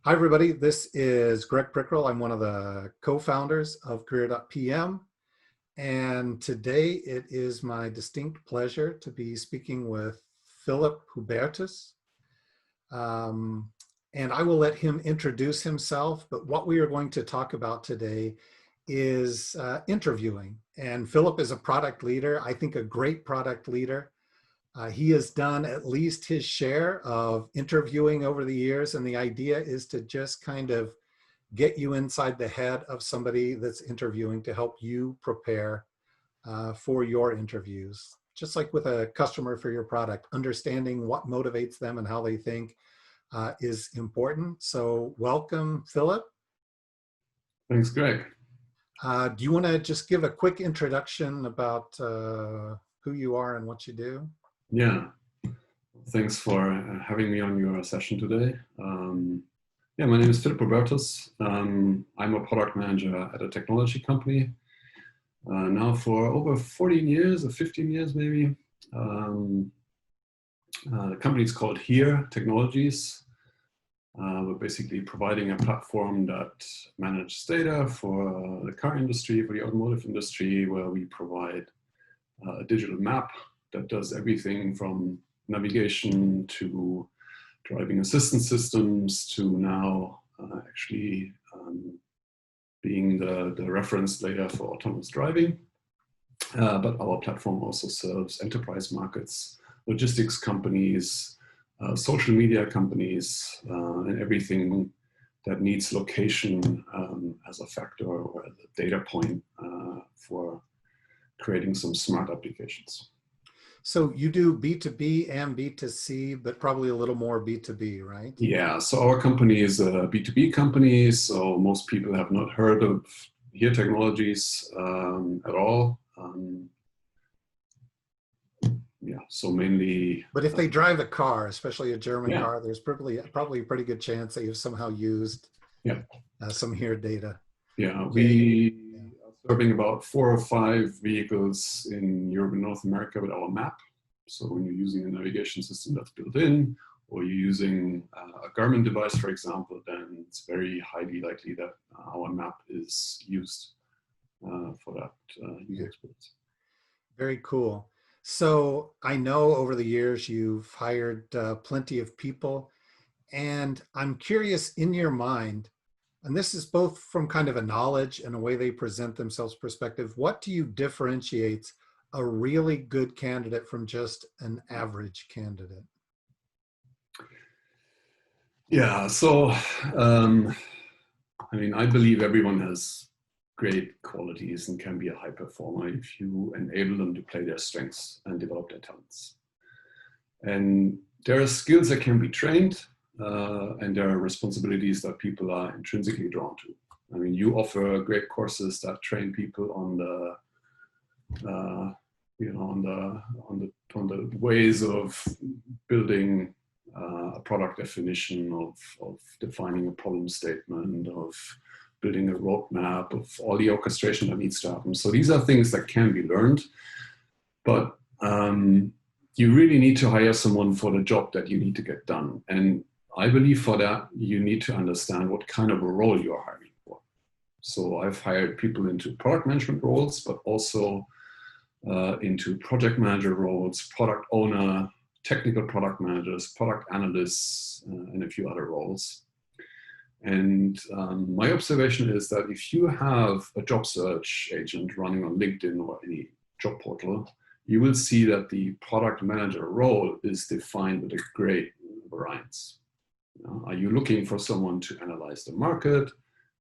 Hi, everybody. This is Greg Prickrell. I'm one of the co-founders of Career.pm. And today it is my distinct pleasure to be speaking with Philip Hubertus. And I will let him introduce himself. But what we are going to talk about today is interviewing. And Philip is a product leader, I think a great product leader. He has done at least his share of interviewing over the years, and the idea is to just kind of get you inside the head of somebody that's interviewing to help you prepare for your interviews. Just like with a customer for your product, understanding what motivates them and how they think is important. So welcome, Philip. Thanks, Greg. Do you want to just give a quick introduction about who you are and what you do? Yeah, thanks for having me on your session today. Yeah, my name is Philip Hubertus. I'm a product manager at a technology company now for over 14 years or 15 years maybe. The company is called Here Technologies. We're basically providing a platform that manages data for the car industry, for the automotive industry, where we provide a digital map that does everything from navigation to driving assistance systems to now actually being the reference layer for autonomous driving. But our platform also serves enterprise markets, logistics companies, social media companies, and everything that needs location as a factor or as a data point for creating some smart applications. So you do B2B and B2C, but probably a little more B2B, right? Yeah, so our company is a B2B company, so most people have not heard of Here Technologies at all. Yeah, so mainly... But if they drive a car, especially a German yeah. car, there's probably a pretty good chance that you've somehow used some Here data. Yeah, we are serving about 4 or 5 vehicles in Europe and North America with our map. So when you're using a navigation system that's built in, or you're using a Garmin device, for example, then it's very highly likely that our map is used for that user experience. Very cool. So I know over the years you've hired plenty of people, and I'm curious in your mind, and this is both from kind of a knowledge and a way they present themselves perspective, what do you differentiate a really good candidate from just an average candidate? Yeah, so I mean, I believe everyone has great qualities and can be a high performer if you enable them to play their strengths and develop their talents. And there are skills that can be trained, and there are responsibilities that people are intrinsically drawn to. I mean, you offer great courses that train people on the ways of building a product definition, of defining a problem statement, of building a roadmap, of all the orchestration that needs to happen. So these are things that can be learned, but you really need to hire someone for the job that you need to get done. And I believe for that, you need to understand what kind of a role you are hiring for. So I've hired people into product management roles, but also into project manager roles, product owner, technical product managers, product analysts, and a few other roles. And my observation is that if you have a job search agent running on LinkedIn or any job portal, you will see that the product manager role is defined with a great variance. Are you looking for someone to analyze the market,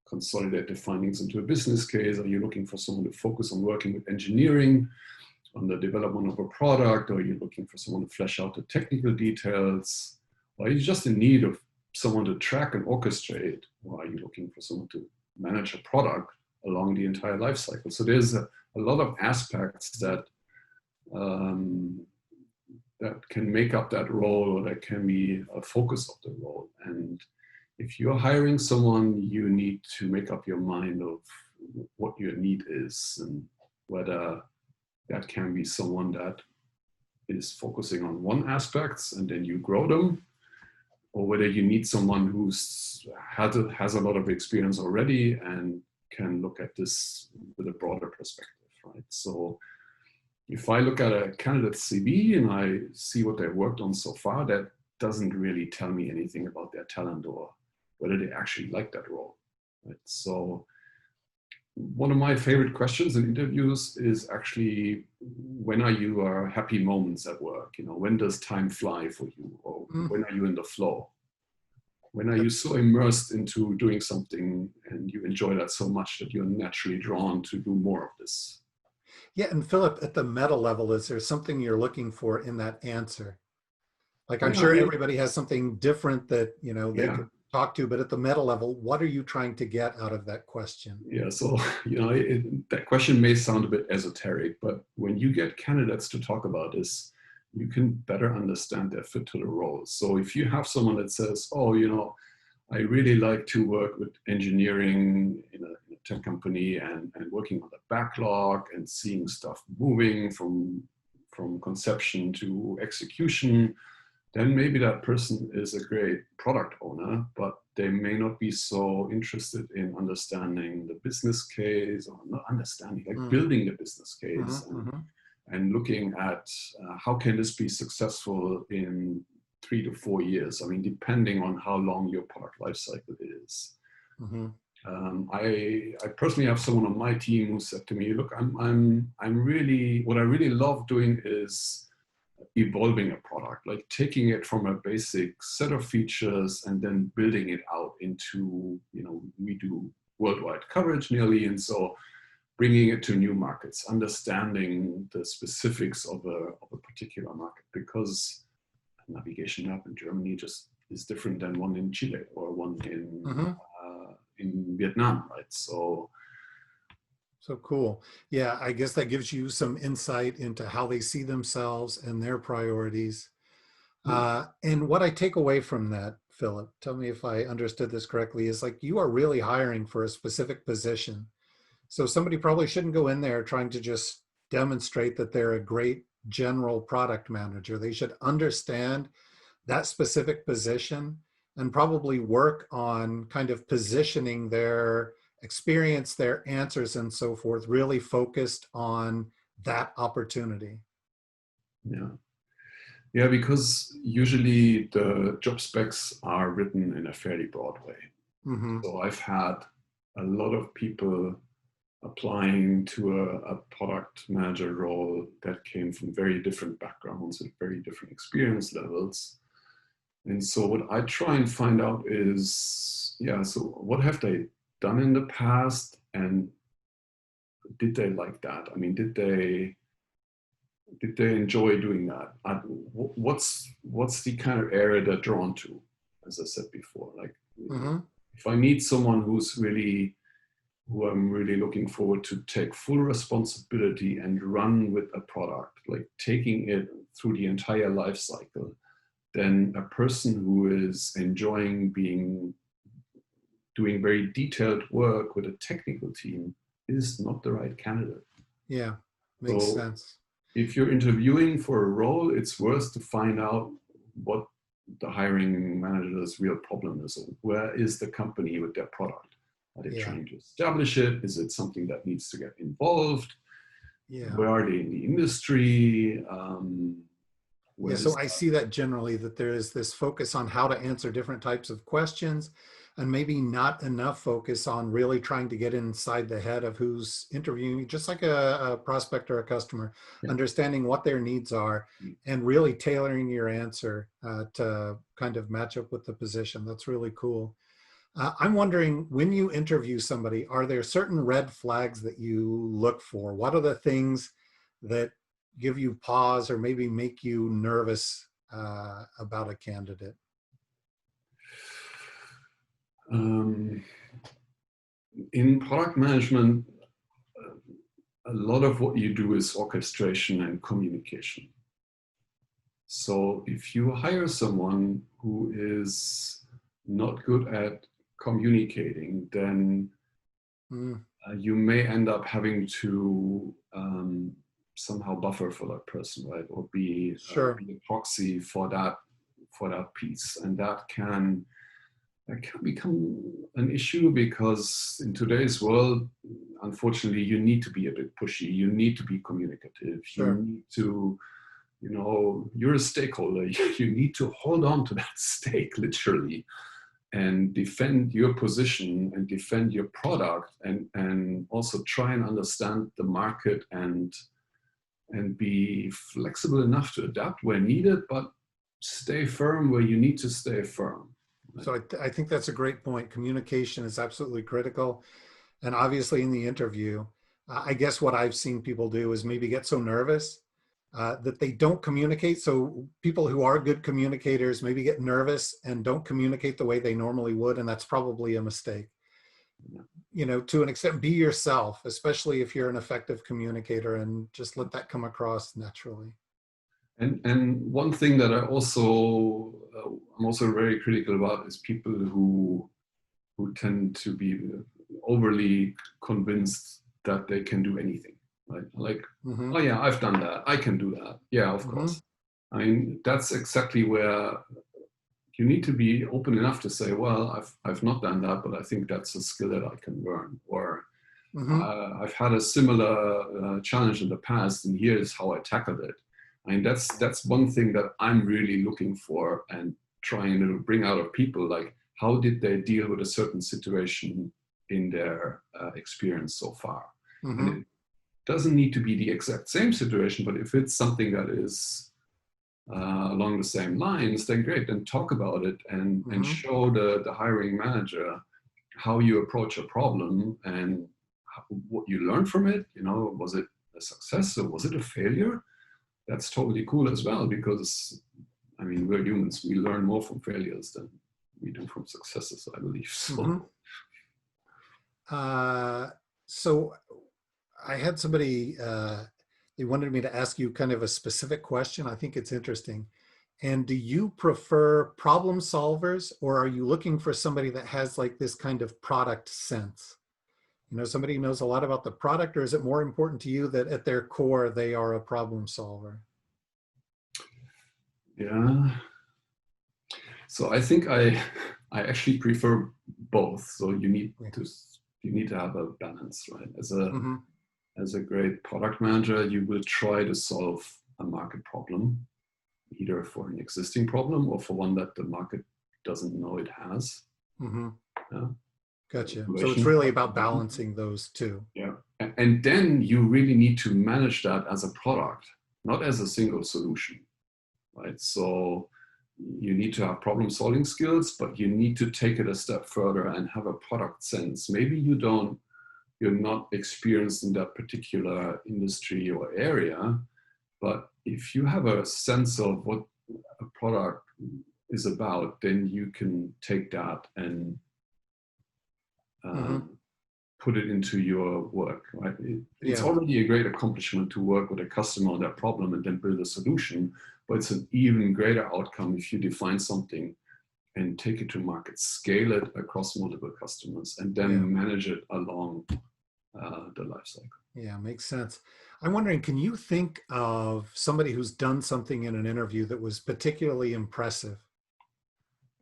consolidate the findings into a business case? Are you looking for someone to focus on working with engineering on the development of a product? Or are you looking for someone to flesh out the technical details? Or are you just in need of someone to track and orchestrate? Or are you looking for someone to manage a product along the entire life cycle? So there's a lot of aspects that that can make up that role, or that can be a focus of the role. And if you're hiring someone, you need to make up your mind of what your need is, and whether that can be someone that is focusing on one aspect and then you grow them, or whether you need someone who has a lot of experience already and can look at this with a broader perspective, right? So if I look at a candidate's CV and I see what they've worked on so far, that doesn't really tell me anything about their talent or whether they actually like that role, right? So one of my favorite questions in interviews is actually, when are your happy moments at work? You know, when does time fly for you? Or when are you in the flow? When are you so immersed into doing something and you enjoy that so much that you're naturally drawn to do more of this? Yeah, and Philip, at the meta level, is there something you're looking for in that answer? Like, I'm Yeah, I sure mean, everybody has something different that, you know, they yeah, could talk to, but at the meta level, what are you trying to get out of that question? yeah. So, you know, that question may sound a bit esoteric, but when you get candidates to talk about this, you can better understand their fit to the role. So if you have someone that says, oh, you know, I really like to work with engineering in a tech company and working on the backlog and seeing stuff moving from conception to execution, then maybe that person is a great product owner, but they may not be so interested in understanding the business case, or not understanding, like Mm, building the business mhm, case mhm. and looking at how can this be successful in 3 to 4 years. I mean, depending on how long your product life cycle is. Mhm. I personally have someone on my team who said to me, look, I'm really, what I really love doing is evolving a product, like taking it from a basic set of features and then building it out into, you know, we do worldwide coverage nearly. And so bringing it to new markets, understanding the specifics of a particular market, because a navigation map in Germany just is different than one in Chile or one Mhm. in Vietnam, right? So So cool. Yeah, I guess that gives you some insight into how they see themselves and their priorities. yeah, And what I take away from that, Philip, tell me if I understood this correctly, is like you are really hiring for a specific position. So somebody probably shouldn't go in there trying to just demonstrate that they're a great general product manager. They should understand that specific position and probably work on kind of positioning their experience, their answers, and so forth, really focused on that opportunity. yeah. Yeah, because usually the job specs are written in a fairly broad way. Mm-hmm. So I've had a lot of people applying to a product manager role that came from very different backgrounds and very different experience levels. And so what I try and find out is, yeah, so what have they done in the past and did they like that? I mean, did they enjoy doing that? What's the kind of area they're drawn to? As I said before, like Mm-hmm. if I need someone who I'm really looking forward to take full responsibility and run with a product, like taking it through the entire life cycle, then a person who is enjoying doing very detailed work with a technical team is not the right candidate. Yeah, makes So sense. if you're interviewing for a role, it's worth to find out what the hiring manager's real problem is. Where is the company with their product? Are they Yeah, trying to establish it? Is it something that needs to get involved? yeah. Where are they in the industry? Yeah, Where so is I see that generally that there is this focus on how to answer different types of questions and maybe not enough focus on really trying to get inside the head of who's interviewing you, just like a prospect or a customer, yeah. understanding what their needs are and really tailoring your answer to kind of match up with the position. That's really cool. I'm wondering, when you interview somebody, are there certain red flags that you look for? What are the things that give you pause or maybe make you nervous about a candidate? Um, in product management, a lot of what you do is orchestration and communication. So if you hire someone who is not good at communicating, then Mm, you may end up having to somehow buffer for that person, right? Or sure. be a proxy for that piece, and that can that can become an issue because in today's world, unfortunately, you need to be a bit pushy. You need to be communicative. You Sure. need to, you're a stakeholder. You need to hold on to that stake, literally, and defend your position and defend your product, and also try and understand the market and be flexible enough to adapt where needed, but stay firm where you need to stay firm. So I think that's a great point. Communication is absolutely critical. And obviously in the interview, I guess what I've seen people do is maybe get so nervous that they don't communicate. So people who are good communicators maybe get nervous and don't communicate the way they normally would. And that's probably a mistake. To an extent, be yourself, especially if you're an effective communicator, and just let that come across naturally. And one thing that I'm also very critical about is people who tend to be overly convinced that they can do anything, right? Like, oh yeah, I've done that. I can do that. Yeah, of course. I mean, that's exactly where you need to be open enough to say, well, I've not done that, but I think that's a skill that I can learn. Or I've had a similar challenge in the past, and here's how I tackled it. I mean, that's one thing that I'm really looking for and trying to bring out of people. Like, how did they deal with a certain situation in their experience so far? And it doesn't need to be the exact same situation, but if it's something that is along the same lines, then great, then talk about it and show the hiring manager how you approach a problem and what you learned from it. Was it a success or was it a failure? That's totally cool as well, because I mean, we're humans. We learn more from failures than we do from successes, I believe. So, so I had somebody, they wanted me to ask you kind of a specific question. I think it's interesting. And do you prefer problem solvers, or are you looking for somebody that has like this kind of product sense? Somebody who knows a lot about the product, or is it more important to you that at their core, they are a problem solver? Yeah. So I think I actually prefer both. So you need to have a balance, right? As a great product manager, you will try to solve a market problem, either for an existing problem or for one that the market doesn't know it has. Yeah. Gotcha. So it's really about balancing those two. Yeah. And then you really need to manage that as a product, not as a single solution, right? So you need to have problem solving skills, but you need to take it a step further and have a product sense. Maybe you're not experienced in that particular industry or area, but if you have a sense of what a product is about, then you can take that and put it into your work, right? It's already a great accomplishment to work with a customer on that problem and then build a solution, but it's an even greater outcome if you define something and take it to market, scale it across multiple customers, and then manage it along the life cycle. Yeah, makes sense. I'm wondering, can you think of somebody who's done something in an interview that was particularly impressive?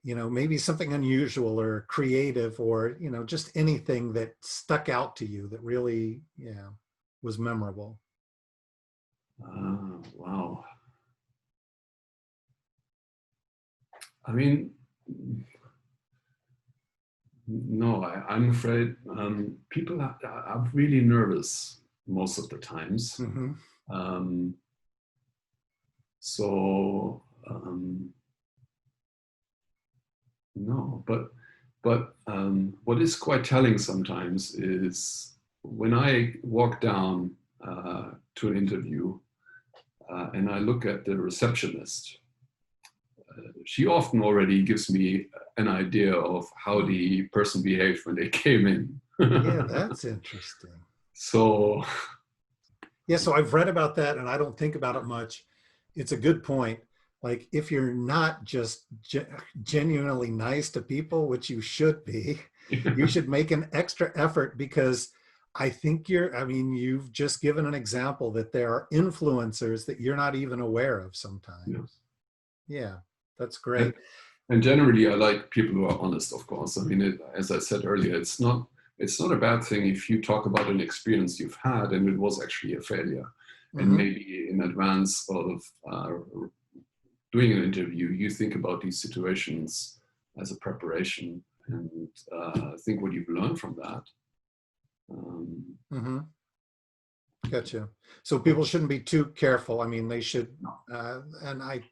Maybe something unusual or creative, or, just anything that stuck out to you that really, was memorable. Wow. I mean, no, I'm afraid people are really nervous most of the times. No, but what is quite telling sometimes is when I walk down to an interview and I look at the receptionist, she often already gives me an idea of how the person behaved when they came in. Yeah, that's interesting. So I've read about that and I don't think about it much. It's a good point. Like, if you're not just genuinely nice to people, which you should be, you should make an extra effort, because I think you've just given an example that there are influencers that you're not even aware of sometimes. Yeah, that's great. And generally, I like people who are honest, of course. I mean, as I said earlier, it's not a bad thing if you talk about an experience you've had and it was actually a failure. And Mm-hmm. maybe in advance of doing an interview, you think about these situations as a preparation and think what you've learned from that. Um, Mm-hmm. Gotcha. So people shouldn't be too careful. I mean, they should, no. and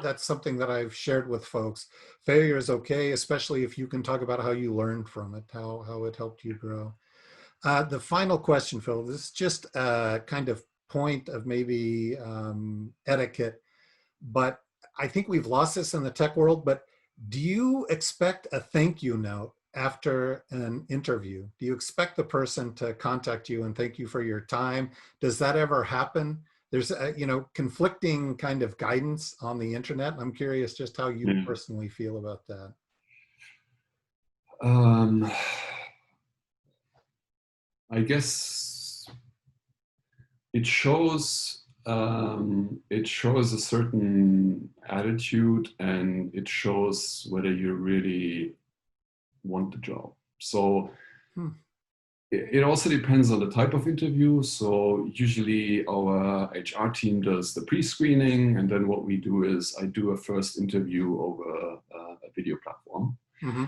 that's something that I've shared with folks. Failure is okay, especially if you can talk about how you learned from it, how it helped you grow. The final question, Phil, this is just a kind of point of maybe etiquette, but I think we've lost this in the tech world. But do you expect a thank you note after an interview? Do you expect the person to contact you and thank you for your time? Does that ever happen? There's conflicting kind of guidance on the internet. I'm curious just how you Yeah. personally feel about that. Um, I guess it shows a certain attitude, and it shows whether you really want the job. So Hmm. it also depends on the type of interview. So usually our HR team does the pre-screening, and then what we do is I do a first interview over a video platform. Mm-hmm.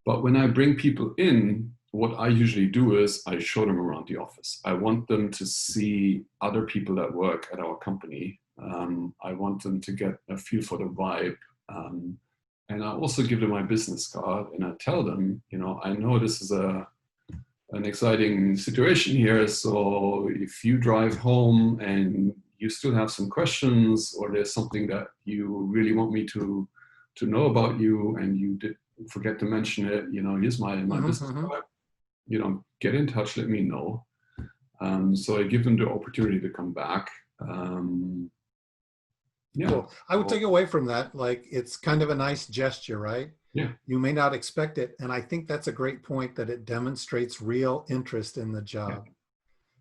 But when I bring people in, what I usually do is I show them around the office. I want them to see other people that work at our company. I want them to get a feel for the vibe. And I also give them my business card and I tell them, I know this is an exciting situation here. So if you drive home and you still have some questions, or there's something that you really want me to know about you and you did forget to mention it, here's my Mm-hmm. business Mm-hmm. card. Get in touch, let me know. So I give them the opportunity to come back. Yeah. Cool. I would So, take away from that, like it's kind of a nice gesture, right? yeah. You may not expect it. And I think that's a great point that it demonstrates real interest in the Yeah. job.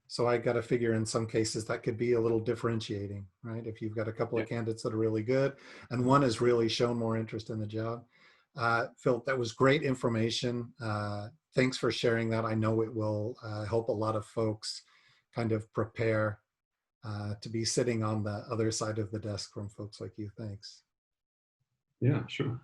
So I got to figure in some cases that could be a little differentiating, right? If you've got a couple Yeah. of candidates that are really good and one has really shown more interest in the job. Phil, that was great information. Thanks for sharing that. I know it will help a lot of folks kind of prepare to be sitting on the other side of the desk from folks like you. Thanks. Yeah, sure.